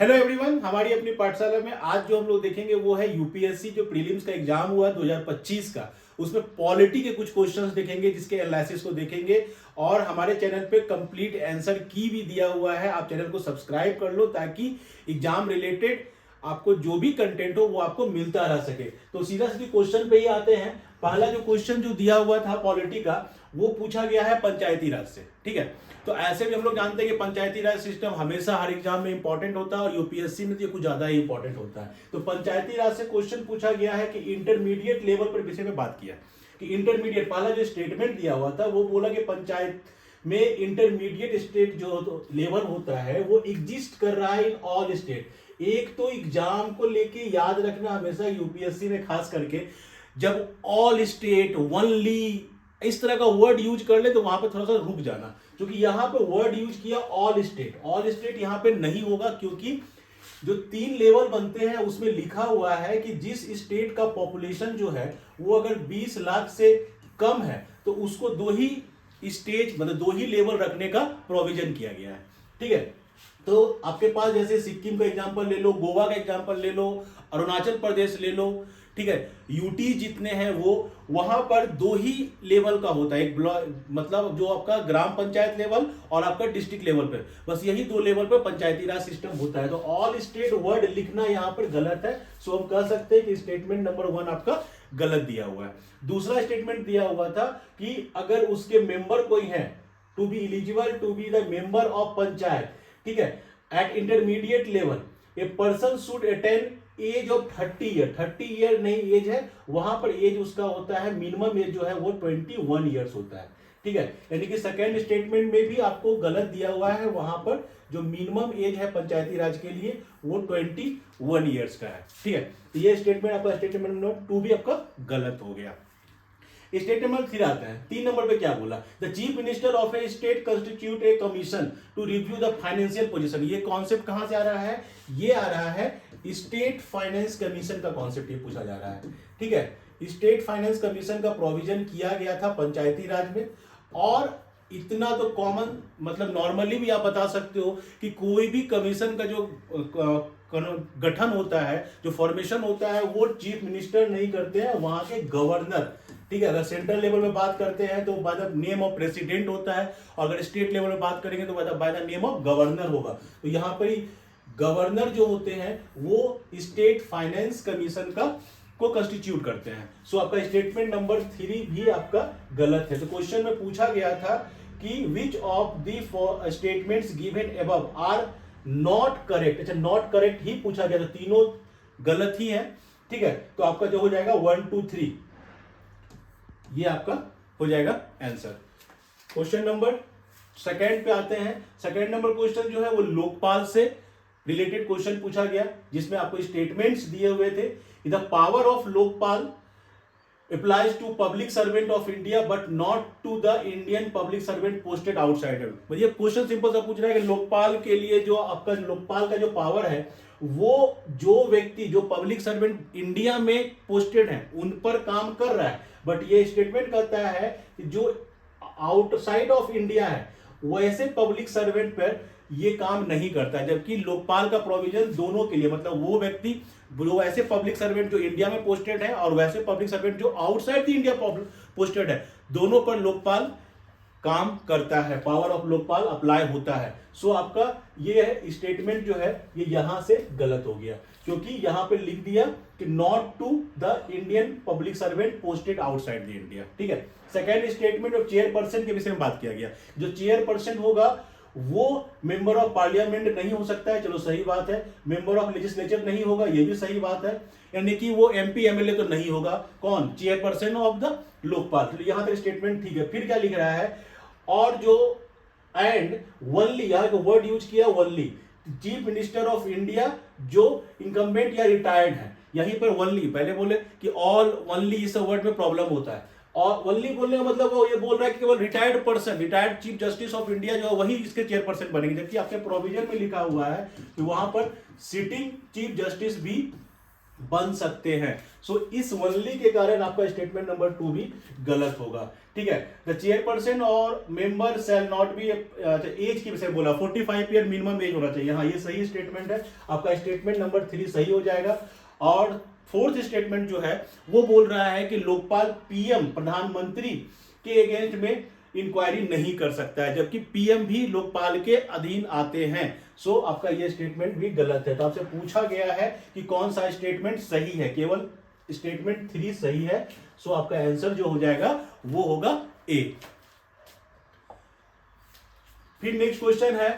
Hello everyone, हमारी अपनी पाठशाला में आज जो हम लोग देखेंगे वो है यूपीएससी जो प्रीलिम्स का एग्जाम हुआ 2025 का। उसमें पॉलिटी के कुछ क्वेश्चंस देखेंगे जिसके एनालिसिस को देखेंगे और हमारे चैनल पे कंप्लीट आंसर की भी दिया हुआ है। आप चैनल को सब्सक्राइब कर लो ताकि एग्जाम रिलेटेड आपको जो भी कंटेंट हो वो आपको मिलता रह सके। तो सीधा सीधी क्वेश्चन पे ही आते हैं। पहला जो क्वेश्चन जो दिया हुआ था पॉलिटी का वो पूछा गया है पंचायती राज से। ठीक है, तो ऐसे भी हम लोग जानते हैं कि पंचायती राज सिस्टम हमेशा हर एग्जाम में इंपॉर्टेंट होता है और यूपीएससी में तो ये कुछ ज्यादा ही इंपॉर्टेंट होता है। तो पंचायती राज से क्वेश्चन पूछा गया है कि इंटरमीडिएट लेवल पर विषय में बात किया कि इंटरमीडिएट पहला जो स्टेटमेंट दिया हुआ था वो बोला कि पंचायत में इंटरमीडिएट स्टेट जो लेवल होता है वो एग्जिस्ट कर रहा है इन ऑल स्टेट। एक तो एग्जाम को लेके याद रखना हमेशा यूपीएससी में खास करके जब ऑल स्टेट ओनली इस तरह का वर्ड यूज कर ले तो वहां पे थोड़ा सा रुक जाना, क्योंकि यहां पे वर्ड यूज किया ऑल स्टेट यहां पे नहीं होगा, क्योंकि जो 3 लेवल बनते हैं उसमें लिखा हुआ है कि जिस स्टेट का पॉपुलेशन जो है वो अगर 20 लाख से कम है तो उसको 2 ही स्टेज मतलब 2 ही लेवल रखने का प्रोविजन किया गया है। ठीक है, तो आपके पास जैसे सिक्किम का एग्जांपल ले लो, गोवा का एग्जांपल ले लो, अरुणाचल प्रदेश ले लो। ठीक है, यूटी जितने हैं वो वहां पर 2 ही लेवल का होता है, एक ब्लॉक मतलब जो आपका ग्राम पंचायत लेवल और आपका डिस्ट्रिक्ट लेवल पे, बस यही 2 लेवल पे पंचायती राज सिस्टम होता है। तो ऑल स्टेट वर्ड लिखना यहां पर गलत है। सो हम कह सकते हैं कि स्टेटमेंट नंबर 1 आपका गलत दिया हुआ है। दूसरा स्टेटमेंट दिया हुआ था कि अगर उसके मेंबर कोई है to be eligible to be the member of panchayat, ठीक है, at intermediate level a person should attain age of 30 year. 30 year नहीं एज है, वहां पर एज उसका होता है मिनिमम एज जो है वो 21 ईयर्स होता है। ठीक है, यानी कि सेकेंड स्टेटमेंट में भी आपको गलत दिया हुआ है, वहां पर जो मिनिमम एज है पंचायती राज के लिए वो 21 ईयर्स का है। ठीक है, तो ये स्टेटमेंट आपका स्टेटमेंट नंबर 2 भी आपका गलत हो गया। स्टेट नंबर 3 आता है। 3 नंबर पे क्या बोला, the chief minister of a state constitute a commission to review the financial position. ये कॉन्सेप्ट कहां से आ रहा है, ये आ रहा है स्टेट फाइनेंस कमीशन का कॉन्सेप्ट ये पूछा जा रहा है। ठीक है, स्टेट फाइनेंस कमीशन का प्रोविजन किया गया था पंचायती राज में। और इतना तो कॉमन मतलब नॉर्मली भी आप बता सकते हो कि कोई भी कमीशन का जो गठन होता है, जो फॉर्मेशन होता है, वो चीफ मिनिस्टर नहीं करते हैं, वहां के गवर्नर। ठीक है, अगर सेंट्रल लेवल में बात करते हैं तो by the name of president होता है, और अगर स्टेट लेवल में बात करेंगे तो by the name of governor होगा। तो यहां पर ही गवर्नर जो होते हैं वो स्टेट फाइनेंस कमीशन का को कंस्टिट्यूट करते हैं। सो आपका स्टेटमेंट नंबर 3 भी आपका गलत है। तो क्वेश्चन में पूछा गया था कि which of the statements given above are not correct. अच्छा, नॉट करेक्ट ही पूछा गया, तो तीनों गलत ही है। ठीक है, तो आपका जो हो जाएगा 1 2 3 ये आपका हो जाएगा आंसर। क्वेश्चन नंबर सेकेंड पे आते हैं। सेकेंड नंबर क्वेश्चन जो है वो लोकपाल से रिलेटेड क्वेश्चन पूछा गया, जिसमें आपको स्टेटमेंट्स दिए हुए थे। The power of Lokpal applies to public servant of India but not to the Indian public servant posted outside. ये क्वेश्चन सिंपल सा पूछ रहा है कि लोकपाल के लिए जो आपका लोकपाल का जो पावर है वो जो व्यक्ति जो पब्लिक सर्वेंट इंडिया में पोस्टेड है उन पर काम कर रहा है, बट ये स्टेटमेंट कहता है कि जो आउटसाइड ऑफ इंडिया है वैसे पब्लिक सर्वेंट पर ये काम नहीं करता है। जबकि लोकपाल का प्रोविजन दोनों के लिए, मतलब वो व्यक्ति जो वैसे पब्लिक सर्वेंट जो इंडिया में पोस्टेड है और वैसे पब्लिक सर्वेंट जो आउटसाइड द इंडिया पोस्टेड है, दोनों पर लोकपाल काम करता है, पावर ऑफ लोकपाल अप्लाई होता है। सो आपका ये है स्टेटमेंट जो है ये यहां से गलत हो गया, क्योंकि यहां पे लिख दिया कि not to the Indian public servant posted outside the India. ठीक है, सेकेंड स्टेटमेंट ऑफ चेयरपर्सन के विषय में बात किया गया। जो चेयरपर्सन होगा वो मेंबर ऑफ पार्लियामेंट नहीं हो सकता है, चलो सही बात है। मेंबर ऑफ लेजिस्लेचर नहीं होगा, ये भी सही बात है। यानी कि वो एमपी एमएलए तो नहीं होगा, कौन, चेयरपर्सन ऑफ द लोकपाल। तो यहां तक स्टेटमेंट ठीक है। फिर क्या लिख रहा है, और जो एंड वनली, यहां का वर्ड यूज किया only, chief minister of India जो इनकम्बेंट या रिटायर्ड है, यहीं पर वनली, पहले बोले कि ऑल वनली इस वर्ड में प्रॉब्लम होता है, और वनली बोलने का मतलब वो ये बोल रहा है कि केवल retired person, retired chief justice of India जो है वही इसके चेयरपर्सन बनेंगे। जबकि आपके प्रोविजन में लिखा हुआ है कि वहां पर सिटिंग चीफ जस्टिस भी बन सकते हैं। सो इस वनली के कारण आपका स्टेटमेंट नंबर 2 भी गलत होगा। ठीक है, द चेयरपर्सन और member shall not be, as की विषय बोला 45 ईयर मिनिमम एज होना चाहिए। हाँ, ये सही स्टेटमेंट है, आपका स्टेटमेंट नंबर 3 सही हो जाएगा। और फोर्थ स्टेटमेंट जो है वो बोल रहा है कि लोकपाल पीएम प्रधानमंत्री के अगेंस्ट में इंक्वायरी नहीं कर सकता है, जबकि पीएम भी लोकपाल के अधीन आते हैं। सो आपका यह स्टेटमेंट भी गलत है। तो आपसे पूछा गया है कि कौन सा स्टेटमेंट सही है, केवल स्टेटमेंट 3 सही है। सो आपका आंसर जो हो जाएगा वो होगा ए। फिर नेक्स्ट क्वेश्चन है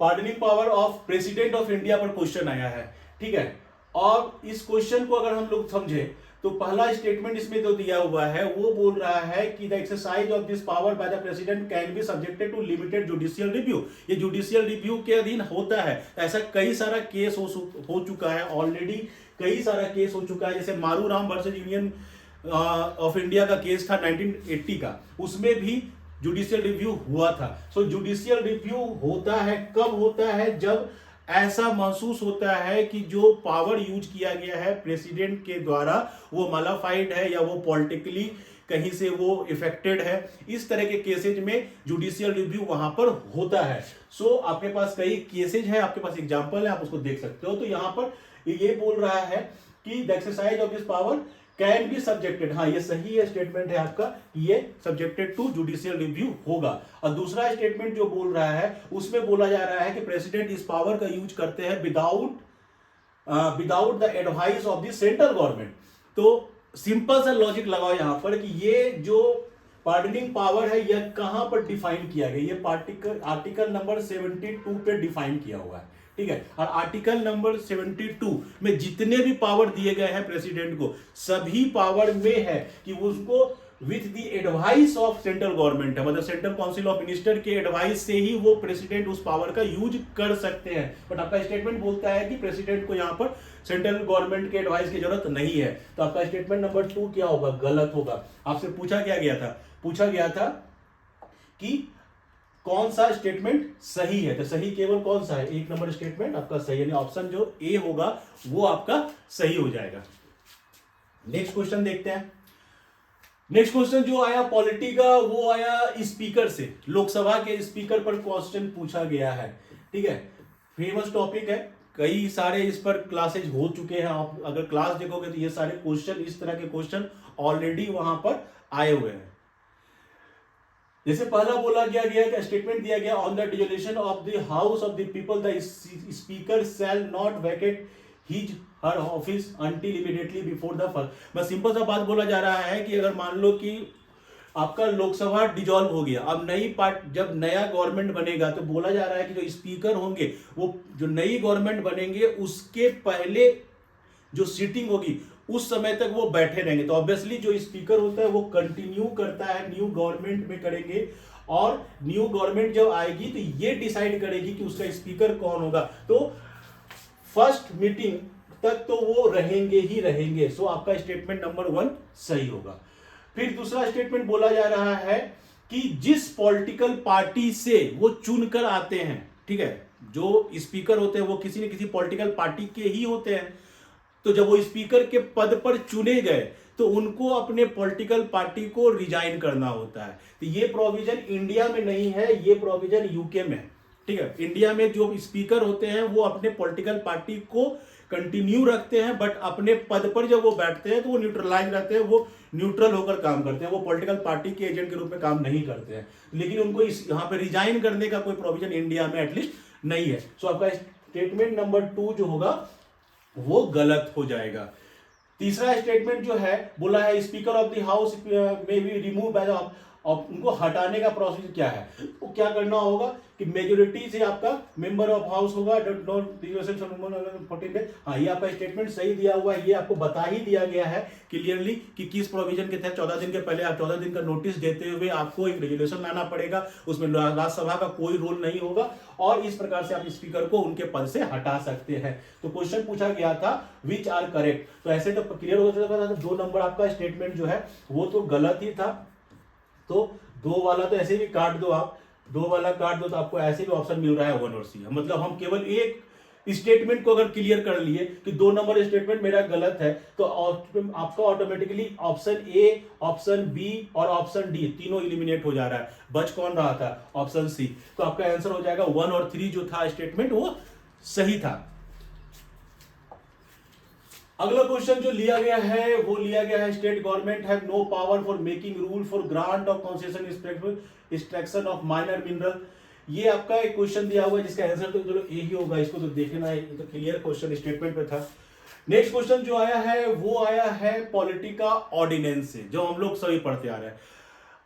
pardoning power of president of India पर क्वेश्चन आया है। ठीक है, और इस क्वेश्चन को अगर हम लोग समझे तो पहला स्टेटमेंट इसमें जो दिया हुआ है वो बोल रहा है कि the exercise of this power by the president can be subjected to limited judicial review. ये जुडिशियल रिव्यू के अधीन होता है। ऐसा कई सारा केस हो चुका है ऑलरेडी, कई सारा केस हो चुका है। जैसे मारूराम वर्सेज यूनियन ऑफ इंडिया का केस था 1980 का, उसमें भी जुडिशियल रिव्यू हुआ था। सो जुडिशियल रिव्यू होता है, कब होता है? जब ऐसा महसूस होता है कि जो पावर यूज किया गया है प्रेसिडेंट के द्वारा वो मॉडिफाइड है या वो पॉलिटिकली कहीं से वो इफेक्टेड है। इस तरह के केसेज में जुडिशियल रिव्यू वहां पर होता है। सो आपके पास कई केसेज है, आपके पास एग्जांपल है, आप उसको देख सकते हो। तो यहां पर ये बोल रहा है कि the exercise of this power can be subjected, हाँ ये सही है स्टेटमेंट है आपका, ये सब्जेक्टेड टू जुडिशियल रिव्यू होगा। और दूसरा स्टेटमेंट जो बोल रहा है उसमें बोला जा रहा है कि प्रेसिडेंट इस पावर का यूज करते हैं without the advice of the central government. तो सिंपल सा लॉजिक लगाओ यहां पर कि ये जो पार्डनिंग पावर है यह कहां पर डिफाइन किया गया, ये आर्टिकल नंबर 72 पे डिफाइन किया हुआ है। ठीक है, और आर्टिकल नंबर 72 में जितने भी पावर दिए गए हैं प्रेसिडेंट को, सभी पावर में है कि उसको with the advice of central government है, मतलब सेंट्रल काउंसिल ऑफ मिनिस्टर के एडवाइस से ही वो प्रेसिडेंट उस पावर का यूज कर सकते हैं। बट आपका स्टेटमेंट बोलता है कि प्रेसिडेंट को यहां पर सेंट्रल गवर्नमेंट के एडवाइस की जरूरत नहीं है। तो आपका स्टेटमेंट नंबर 2 क्या होगा? गलत होगा। आपसे पूछा गया था कि कौन सा स्टेटमेंट सही है, तो सही केवल कौन सा है? 1 नंबर स्टेटमेंट आपका सही, यानी ऑप्शन जो ए होगा वो आपका सही हो जाएगा। नेक्स्ट क्वेश्चन देखते हैं। नेक्स्ट क्वेश्चन जो आया पॉलिटी का वो आया स्पीकर से, लोकसभा के स्पीकर पर क्वेश्चन पूछा गया है। ठीक है, फेमस टॉपिक है, कई सारे इस पर क्लासेज हो चुके हैं। आप अगर क्लास देखोगे तो ये सारे क्वेश्चन, इस तरह के क्वेश्चन ऑलरेडी वहां पर आए हुए हैं। जैसे पहला बोला गया कि स्टेटमेंट दिया गया on the dissolution of the house of the people the speaker shall not Venkat his her office until immediately before the first. बस सिंपल सा बात बोला जा रहा है कि अगर मान लो कि आपका लोकसभा डिजॉल्व हो गया, अब जब नया गवर्नमेंट बनेगा तो बोला जा रहा है कि जो स्पीकर होंगे वो जो नई गवर्नमेंट बनेंगे उसके पहले जो सीटिंग होगी उस समय तक वो बैठे रहेंगे। तो ऑब्वियसली जो स्पीकर होता है वो कंटिन्यू करता है, न्यू गवर्नमेंट में करेंगे, और न्यू गवर्नमेंट जब आएगी तो ये डिसाइड करेगी कि उसका स्पीकर कौन होगा। तो फर्स्ट मीटिंग तक तो वो रहेंगे ही रहेंगे। सो आपका स्टेटमेंट नंबर 1 सही होगा। फिर दूसरा स्टेटमेंट बोला जा रहा है कि जिस पॉलिटिकल पार्टी से वो चुनकर आते हैं, ठीक है, जो स्पीकर होते हैं वो किसी न किसी पॉलिटिकल पार्टी के ही होते हैं, तो जब वो स्पीकर के पद पर चुने गए तो उनको अपने पॉलिटिकल पार्टी को रिजाइन करना होता है। तो ये प्रोविजन इंडिया में नहीं है, ये प्रोविजन यूके में है। ठीक है, इंडिया में जो स्पीकर होते हैं वो अपने पॉलिटिकल पार्टी को कंटिन्यू रखते हैं, बट अपने पद पर जब वो बैठते हैं तो वो न्यूट्रलाइज रहते हैं, वो न्यूट्रल होकर काम करते हैं, वो पॉलिटिकल पार्टी के एजेंट के रूप में काम नहीं करते हैं। लेकिन उनको यहाँ पे रिजाइन करने का कोई प्रोविजन इंडिया में एटलीस्ट नहीं है। सो आपका स्टेटमेंट नंबर 2 जो होगा वो गलत हो जाएगा। तीसरा स्टेटमेंट जो है बोला है स्पीकर ऑफ द हाउस में बी रिमूव बाय द, और उनको हटाने का प्रोसेस क्या है? वो क्या करना होगा कि मेजोरिटी से आपका मेंबर ऑफ हाउस होगा। हाँ, ये आपका स्टेटमेंट सही दिया हुआ है, ये आपको बता ही दिया गया है क्लियरली कि किस प्रोविजन के तहत 14 दिन के पहले आप 14 दिन का नोटिस देते हुए आपको एक रेजुलेशन लाना पड़ेगा, उसमें राज्यसभा का कोई रोल नहीं होगा, और इस प्रकार से आप स्पीकर को उनके पद से हटा सकते हैं। तो क्वेश्चन पूछा गया था विच आर करेक्ट, तो ऐसे तो क्लियर हो जाता था। 2 नंबर आपका स्टेटमेंट जो है वो तो गलत ही था। तो 2 वाला तो ऐसे भी काट दो, आप 2 वाला काट दो तो आपको ऐसे भी ऑप्शन मिल रहा है 1 और C। मतलब हम केवल एक स्टेटमेंट को अगर क्लियर कर लिए कि 2 नंबर स्टेटमेंट मेरा गलत है, तो आपका automatically option A, option B और ऑप्शन डी तीनों इलिमिनेट हो जा रहा है। बच कौन रहा था? Option C. तो आपका आंसर हो जाएगा 1 और 3 जो था स्टेटमेंट वो सही था। अगला क्वेश्चन जो लिया गया है वो लिया गया है, state government have no power for making rule for grant of concession extraction of minor mineral. ये आपका एक क्वेश्चन दिया हुआ है जिसका आंसर तो चलो ए ही होगा, इसको तो देखना है, ये तो क्लियर क्वेश्चन स्टेटमेंट पे था। नेक्स्ट क्वेश्चन जो आया है वो आया है पॉलिटी का ऑर्डिनेंस से, जो हम लोग सभी पढ़ते आ रहे हैं।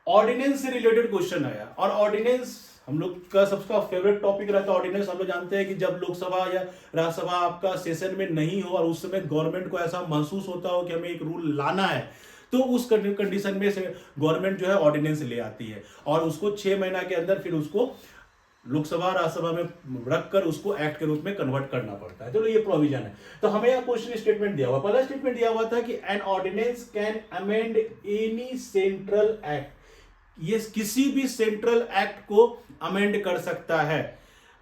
ऑर्डिनेंस से रिलेटेड क्वेश्चन आया, और ऑर्डिनेंस हम लोग का सबका फेवरेट टॉपिक रहता है। ऑर्डिनेंस हम लोग जानते हैं कि जब लोकसभा या राज्यसभा आपका सेशन में नहीं हो और उस समय गवर्नमेंट को ऐसा महसूस होता हो कि हमें एक रूल लाना है, तो उस कंडीशन में से गवर्नमेंट जो है ऑर्डिनेंस ले आती है और उसको 6 महीना के अंदर फिर उसको लोकसभा राज्यसभा में रखकर उसको एक्ट के रूप में कन्वर्ट करना पड़ता है। चलो ये प्रोविजन है। तो हमें यह क्वेश्चन स्टेटमेंट दिया हुआ, पहला स्टेटमेंट दिया हुआ था कि an ordinance can amend any central act, ये किसी भी सेंट्रल एक्ट को अमेंड कर सकता है।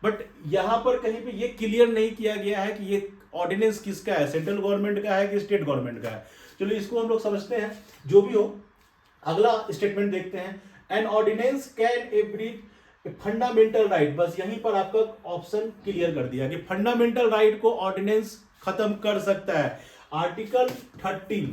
बट यहां पर कहीं पे ये क्लियर नहीं किया गया है कि ये ऑर्डिनेंस किसका है, सेंट्रल गवर्नमेंट का है कि स्टेट गवर्नमेंट का है। चलो इसको हम लोग समझते हैं, जो भी हो। अगला स्टेटमेंट देखते हैं, an ordinance can abridge fundamental right. बस यहीं पर आपका ऑप्शन क्लियर कर दिया कि फंडामेंटल राइट को ऑर्डिनेंस खत्म कर सकता है। आर्टिकल 13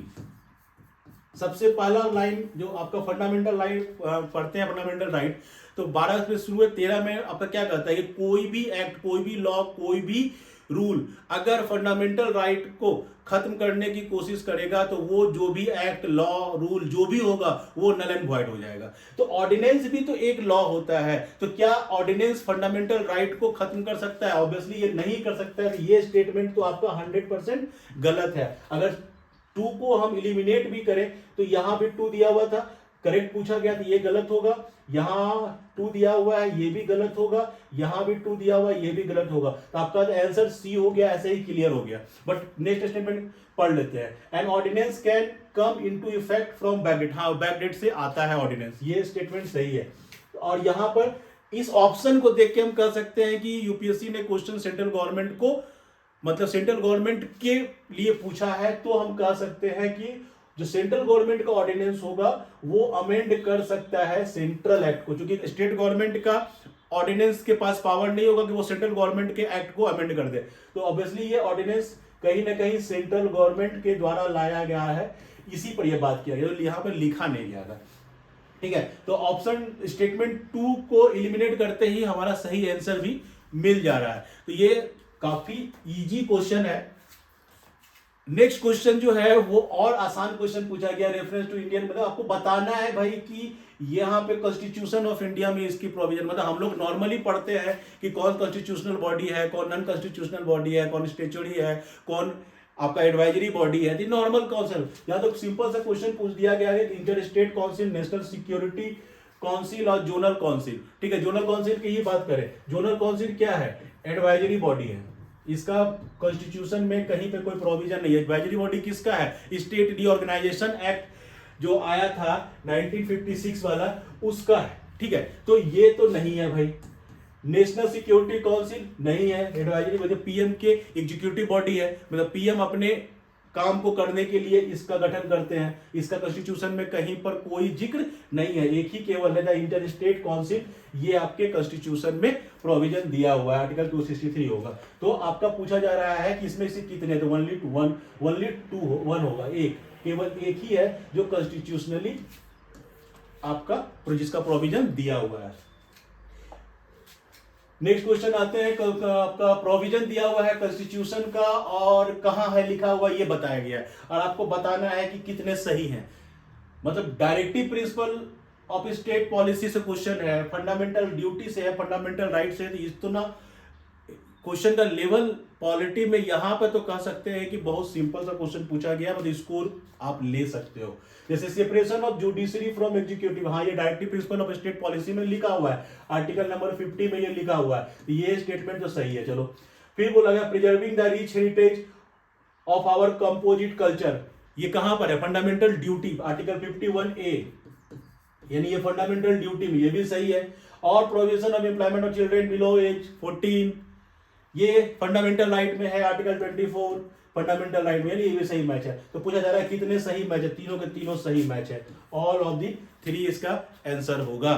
सबसे पहला लाइन जो आपका फंडामेंटल लाइन पढ़ते हैं, फंडामेंटल राइट, तो 12 से शुरू है, 13 में आपका क्या कहता है कि कोई भी एक्ट, कोई भी लॉ, कोई भी रूल अगर फंडामेंटल राइट को खत्म करने की कोशिश करेगा तो वो जो भी एक्ट, लॉ, रूल जो भी होगा वो नल एंड वॉइड हो जाएगा। तो ऑर्डिनेंस भी तो एक लॉ होता है, तो क्या ऑर्डिनेंस फंडामेंटल राइट को खत्म कर सकता है? ऑब्वियसली ये नहीं कर सकता है। ये स्टेटमेंट तो आपका 100% गलत है। अगर 2 को हम इलिमिनेट भी करें तो यहां भी 2 दिया हुआ था, करेक्ट पूछा गया तो ये गलत होगा, यहां 2 दिया हुआ है ये भी गलत होगा, यहां भी 2 दिया हुआ है ये भी गलत होगा। तो आपका आंसर सी हो गया, ऐसे ही क्लियर हो गया। बट नेक्स्ट स्टेटमेंट पढ़ लेते हैं, an ordinance can come into effect from backdate. हाँ, बैकडेट से आता है ऑर्डिनेंस, ये स्टेटमेंट सही है। और यहां पर इस ऑप्शन को देख के हम कह सकते हैं कि यूपीएससी ने क्वेश्चन सेंट्रल गवर्नमेंट को, मतलब सेंट्रल गवर्नमेंट के लिए पूछा है, तो हम कह सकते हैं कि जो सेंट्रल गवर्नमेंट का ऑर्डिनेंस होगा वो अमेंड कर सकता है सेंट्रल एक्ट को, क्योंकि स्टेट गवर्नमेंट का ऑर्डिनेंस के पास पावर नहीं होगा कि वो सेंट्रल गवर्नमेंट के एक्ट को अमेंड कर दे। तो ऑब्वियसली ये ऑर्डिनेंस कहीं ना कहीं सेंट्रल गवर्नमेंट के द्वारा लाया गया है, इसी पर यह बात किया गया, तो यहां पर लिखा नहीं गया था। ठीक है, तो ऑप्शन स्टेटमेंट 2 को इलिमिनेट करते ही हमारा सही आंसर भी मिल जा रहा है। तो ये काफी इजी क्वेश्चन है। नेक्स्ट क्वेश्चन जो है वो और आसान क्वेश्चन पूछा गया, रेफरेंस टू इंडियन, मतलब आपको बताना है भाई कि यहाँ पे कॉन्स्टिट्यूशन ऑफ इंडिया में इसकी प्रोविजन, मतलब हम लोग नॉर्मली पढ़ते हैं कि कौन कॉन्स्टिट्यूशनल बॉडी है, कौन नॉन कॉन्स्टिट्यूशनल बॉडी है, कौन स्टेचुरी है, कौन आपका एडवाइजरी बॉडी है, नॉर्मल काउंसिल। यहाँ तो सिंपल सा क्वेश्चन पूछ दिया गया है कि inter state council, national security council और जोनल काउंसिल। ठीक है, जोनल काउंसिल की ही बात करें, जोनल काउंसिल क्या है? एडवाइजरी बॉडी है। इसका कॉन्स्टिट्यूशन में कहीं पे कोई प्रोविजन नहीं है। एडवाइजरी बॉडी किसका है? स्टेट रीऑर्गेनाइजेशन एक्ट जो आया था 1956 वाला, उसका है। ठीक है, तो ये तो नहीं है भाई। नेशनल सिक्योरिटी काउंसिल नहीं है एडवाइजरी, मतलब पीएम के एग्जीक्यूटिव बॉडी है, मतलब पीएम अपने काम को करने के लिए इसका गठन करते हैं। इसका कॉन्स्टिट्यूशन में कहीं पर कोई जिक्र नहीं है, एक ही केवल है इंटर स्टेट काउंसिल, ये आपके कॉन्स्टिट्यूशन में प्रोविजन दिया हुआ है, आर्टिकल 263 होगा। तो आपका पूछा जा रहा है कि इसमें से कितने, तो ओनली 1 होगा, एक, केवल एक ही है जो कॉन्स्टिट्यूशनली आपका जिसका प्रोविजन दिया हुआ है। नेक्स्ट क्वेश्चन आते हैं, आपका प्रोविजन दिया हुआ है कॉन्स्टिट्यूशन का और कहां है लिखा हुआ ये बताया गया है, और आपको बताना है कि कितने सही हैं। मतलब directive principle of state policy से क्वेश्चन है, फंडामेंटल ड्यूटी से है, फंडामेंटल राइट से है, तो इस तो ना क्वेश्चन का लेवल पॉलिटी में यहां पर तो कह सकते हैं कि बहुत सिंपल सा क्वेश्चन पूछा गया, मतलब स्कोर आप ले सकते हो। जैसे separation of judiciary from executive, हाँ ये directive principle of state policy में लिखा हुआ है, आर्टिकल नंबर 50 में ये लिखा हुआ है, तो ये स्टेटमेंट तो सही है। चलो फिर बोला गया preserving the rich heritage of our composite culture, ये कहां पर है? फंडामेंटल ड्यूटी, आर्टिकल 51A, यानी ये फंडामेंटल ड्यूटी में, ये भी सही है। और provision of employment of children below age 14, ये फंडामेंटल राइट में है आर्टिकल 24 फंडामेंटल राइट में, ये भी सही मैच है। तो पूछा जा रहा है कितने सही मैच है, तीनों के तीनों सही मैच है, ऑल ऑफ दी 3 इसका आंसर होगा।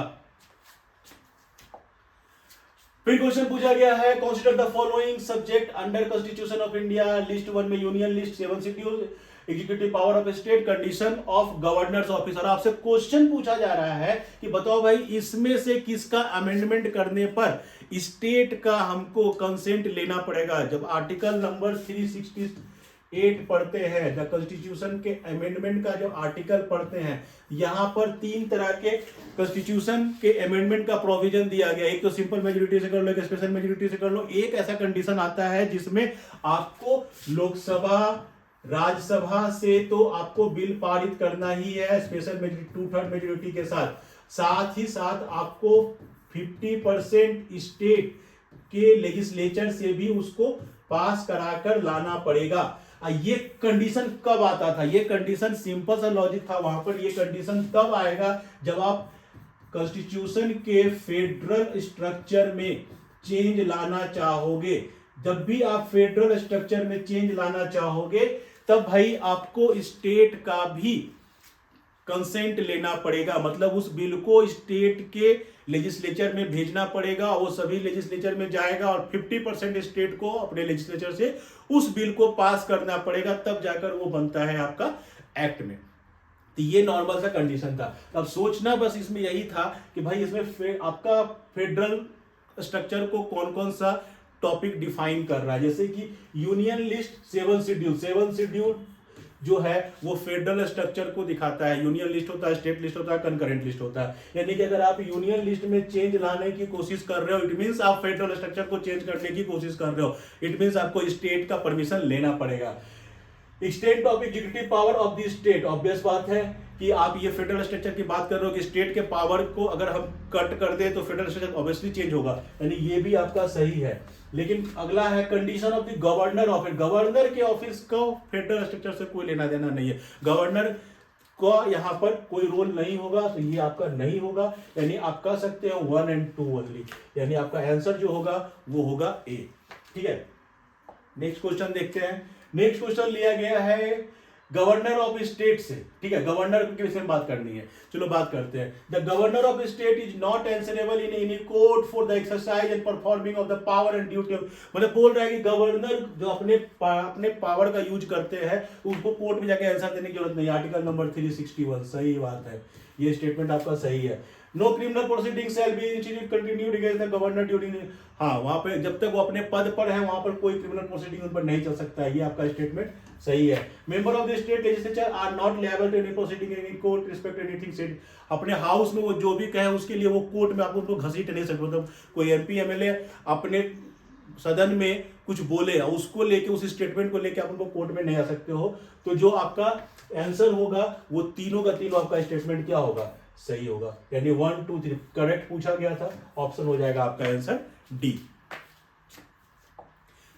फिर क्वेश्चन पूछा गया है consider the following subject under constitution of India. List 1 में union list, 7 schedule, executive power of state, condition of governors office. और आपसे क्वेश्चन पूछा जा रहा है कि बताओ भाई इसमें से किसका अमेंडमेंट करने पर स्टेट का हमको कंसेंट लेना पड़ेगा। जब आर्टिकल नंबर 368 पढ़ते हैं, द कॉन्स्टिट्यूशन के अमेंडमेंट का जो आर्टिकल पढ़ते हैं, यहां पर 3 तरह के कॉन्स्टिट्यूशन के अमेंडमेंट का प्रोविजन दिया गया। एक तो सिंपल मेजोरिटी से कर लो, एक स्पेशल मेजोरिटी से कर लो। एक ऐसा कंडीशन आता है जिसमें आपको लोकसभा राज्यसभा से तो आपको बिल पारित करना ही है स्पेशल मेजोरिटी 2/3 मेजोरिटी के साथ ही साथ आपको 50% स्टेट के लेजिस्लेचर से भी उसको पास कराकर लाना पड़ेगा। ये कंडीशन कब आता था? ये कंडीशन सिंपल सा लॉजिक था वहां पर। ये कंडीशन तब आएगा जब आप कॉन्स्टिट्यूशन के फेडरल स्ट्रक्चर में चेंज लाना चाहोगे। जब भी आप फेडरल स्ट्रक्चर में चेंज लाना चाहोगे तब भाई आपको स्टेट का भी कंसेंट लेना पड़ेगा। मतलब उस बिल को स्टेट के लेजिस्लेचर में भेजना पड़ेगा, वो सभी लेजिस्लेचर में जाएगा और 50% स्टेट को अपने लेजिस्लेचर से उस बिल को पास करना पड़ेगा, तब जाकर वो बनता है आपका एक्ट में। तो ये नॉर्मल सा कंडीशन था। अब सोचना बस इसमें यही था कि भाई इसमें आपका फेडरल स्ट्रक्चर को कौन कौन सा टॉपिक डिफाइन कर रहा है। जैसे कि यूनियन लिस्ट 7 शेड्यूल जो है वो फेडरल स्ट्रक्चर को दिखाता है। यूनियन लिस्ट होता है, स्टेट लिस्ट होता है, कंकरेंट लिस्ट होता है। यानी कि अगर आप यूनियन लिस्ट में चेंज लाने की कोशिश कर रहे हो, इट मींस आप फेडरल स्ट्रक्चर को चेंज करने की कोशिश कर रहे हो, इट मींस आपको स्टेट का परमिशन लेना पड़ेगा। Extent of executive power of the state, obvious बात है कि आप ये फेडरल स्ट्रक्चर की बात कर रहे हो कि स्टेट के पावर को अगर हम कट कर दे तो फेडरल स्ट्रक्चर ऑब्वियसली चेंज होगा, यानी ये भी आपका सही है। लेकिन अगला है condition of the governor office. Governor के ऑफिस को फेडरल स्ट्रक्चर से कोई लेना देना नहीं है, गवर्नर को यहाँ पर कोई रोल नहीं होगा, तो ये आपका नहीं होगा। यानी आप कह सकते हो 1 और 2 ओनली, यानी आपका आंसर जो होगा वो होगा ए। ठीक है, नेक्स्ट क्वेश्चन देखते हैं। नेक्स्ट क्वेश्चन लिया गया है गवर्नर ऑफ स्टेट से। ठीक है, गवर्नर के विषय में बात करनी है, चलो बात करते हैं। The governor of state is not answerable in any court for the exercise and performing of the power and duty. मतलब बोल रहा है कि गवर्नर जो अपने पावर का यूज करते हैं उनको कोर्ट में जाके आंसर देने की जरूरत नहीं। आर्टिकल नंबर 361 सही बात है, ये स्टेटमेंट आपका सही है। No criminal proceeding shall be institute continued against the governor during. हाँ, वहां पे जब तक वो अपने पद पर है वहां पर कोई क्रिमिनल प्रोसीडिंग उन पर नहीं चल सकता है, ये आपका स्टेटमेंट सही है। Member of the state legislature are not liable to any proceeding in any court respect anything said. अपने हाउस में वो जो भी कहे उसके लिए वो कोर्ट में आप उनको घसीट नहीं सकते। मतलब कोई एमपी एमएलए अपने सदन में कुछ बोले उसको लेके, उस स्टेटमेंट को लेके आप उनको कोर्ट में नहीं आ सकते हो। तो जो आपका आंसर होगा वो तीनों का तीनों आपका स्टेटमेंट क्या होगा, सही होगा। यानी 1 2 3 करेक्ट पूछा गया था, ऑप्शन हो जाएगा आपका आंसर डी।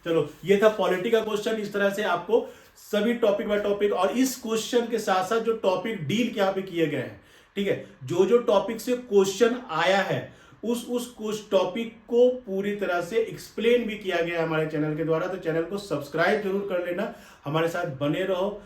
चलो, ये था पॉलिटी का क्वेश्चन। इस तरह से आपको सभी टॉपिक बाय टॉपिक और इस क्वेश्चन के साथ साथ जो टॉपिक डील यहाँ पे किए गए हैं, ठीक है, जो टॉपिक से क्वेश्चन आया है उस टॉपिक को पूरी तरह से एक्सप्लेन भी किया गया हमारे चैनल के द्वारा। तो चैनल को सब्सक्राइब जरूर कर लेना, हमारे साथ बने रहो।